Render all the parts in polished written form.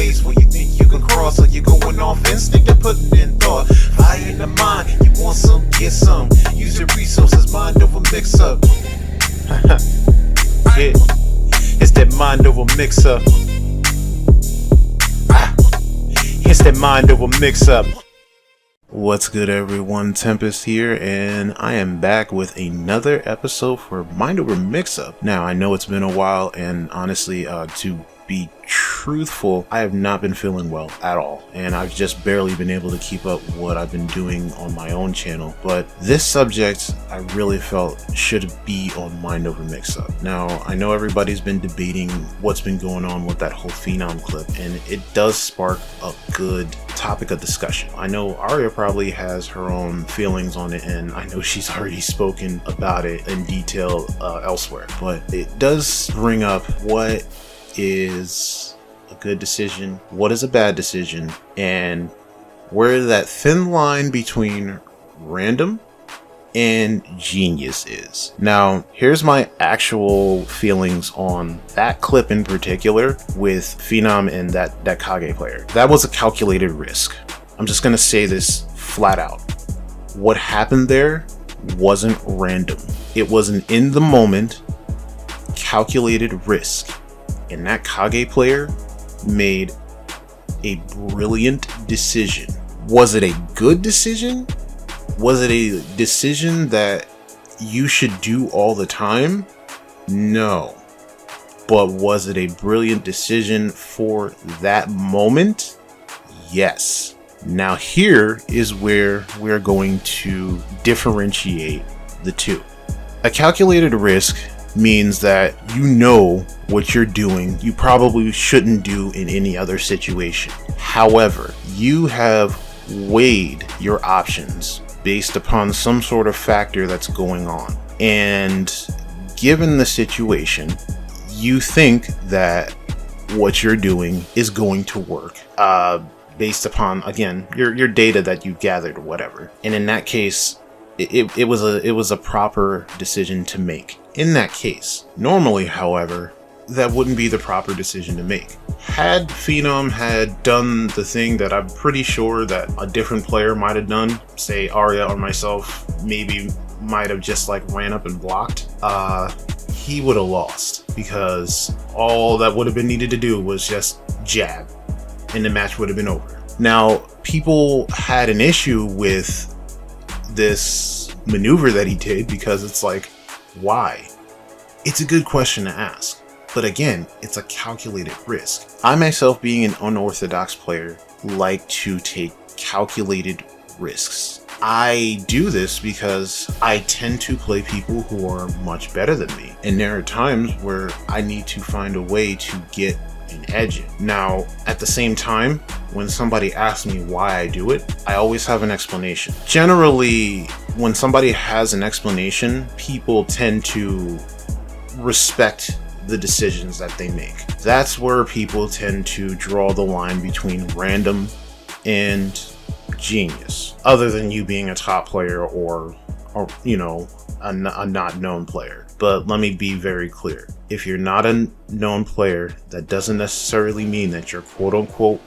ways where you think you can cross, or you're going off instinct and putting in thought. Fire in the mind, you want some, get some. Use your resources, mind over mix up. Yeah, it's that mind over mix up. It's that mind over mix up. What's good, everyone? Tempestt here, and I am back with another episode for Mind Over Mix-Up. Now, I know it's been a while, and honestly, to be truthful, I have not been feeling well at all, and I've just barely been able to keep up what I've been doing on my own channel. But this subject, I really felt should be on Mind Over Mix-Up. Now, I know everybody's been debating what's been going on with that whole M.O.M clip, and it does spark a good topic of discussion. I know Aria probably has her own feelings on it, and I know she's already spoken about it in detail elsewhere, but it does bring up what is a good decision, what is a bad decision, and where that thin line between random and genius is. Now, here's my actual feelings on that clip in particular with M.O.M and that Kage player. That was a calculated risk. I'm just gonna say this flat out. What happened there wasn't random. It was an in the moment calculated risk. And that Kage player made a brilliant decision. Was it a good decision? Was it a decision that you should do all the time? No. But was it a brilliant decision for that moment? Yes. Now here is where we're going to differentiate the two. A calculated risk means that you know what you're doing you probably shouldn't do in any other situation. However, you have weighed your options based upon some sort of factor that's going on. And given the situation, you think that what you're doing is going to work based upon, again, your data that you gathered or whatever. And in that case, it was a proper decision to make. In that case, normally, however, that wouldn't be the proper decision to make. Had M.O.M had done the thing that I'm pretty sure that a different player might have done, say Aria or myself, maybe might have just like ran up and blocked, he would have lost, because all that would have been needed to do was just jab and the match would have been over. Now, people had an issue with this maneuver that he did because it's like, why? It's a good question to ask, but again, it's a calculated risk. I myself, being an unorthodox player, like to take calculated risks. I do this because I tend to play people who are much better than me, and there are times where I need to find a way to get an edge in. Now, at the same time, when somebody asks me why I do it, I always have an explanation. Generally, when somebody has an explanation, people tend to respect the decisions that they make. That's where people tend to draw the line between random and genius, other than you being a top player or you know, a not known player. But let me be very clear. If you're not a known player, that doesn't necessarily mean that your quote-unquote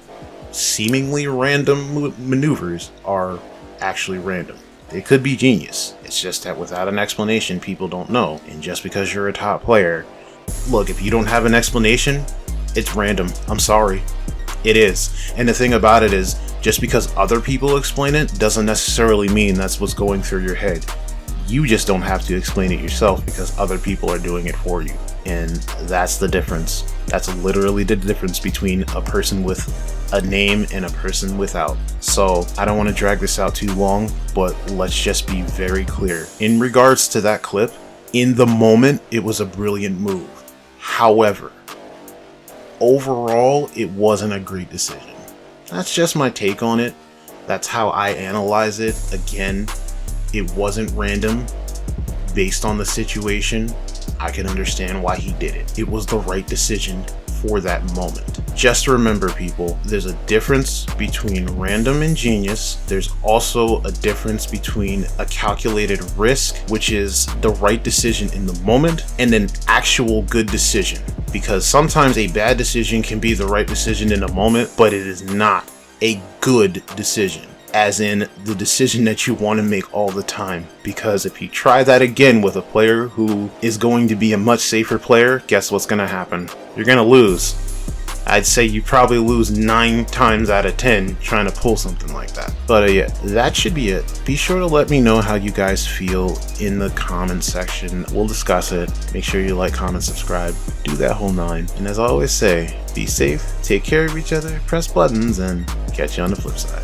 seemingly random maneuvers are actually random. They could be genius. It's just that without an explanation, people don't know. And just because you're a top player, look, if you don't have an explanation, it's random. I'm sorry. It is. And the thing about it is, just because other people explain it doesn't necessarily mean that's what's going through your head. You just don't have to explain it yourself because other people are doing it for you. And that's the difference. That's literally the difference between a person with a name and a person without. So I don't want to drag this out too long, but let's just be very clear. In regards to that clip, in the moment, it was a brilliant move. However, overall, it wasn't a great decision. That's just my take on it. That's how I analyze it. Again, it wasn't random. Based on the situation, I can understand why he did it. It was the right decision for that moment. Just remember, people, there's a difference between random and genius. There's also a difference between a calculated risk, which is the right decision in the moment, and an actual good decision. because sometimes a bad decision can be the right decision in a moment, but it is not a good decision, as in the decision that you want to make all the time. Because if you try that again with a player who is going to be a much safer player, guess what's going to happen? You're going to lose. I'd say you probably lose 9 times out of 10 trying to pull something like that. But yeah, that should be it. Be sure to let me know how you guys feel in the comments section. We'll discuss it. Make sure you like, comment, subscribe, do that whole 9. And as I always say, be safe, take care of each other, press buttons, and catch you on the flip side.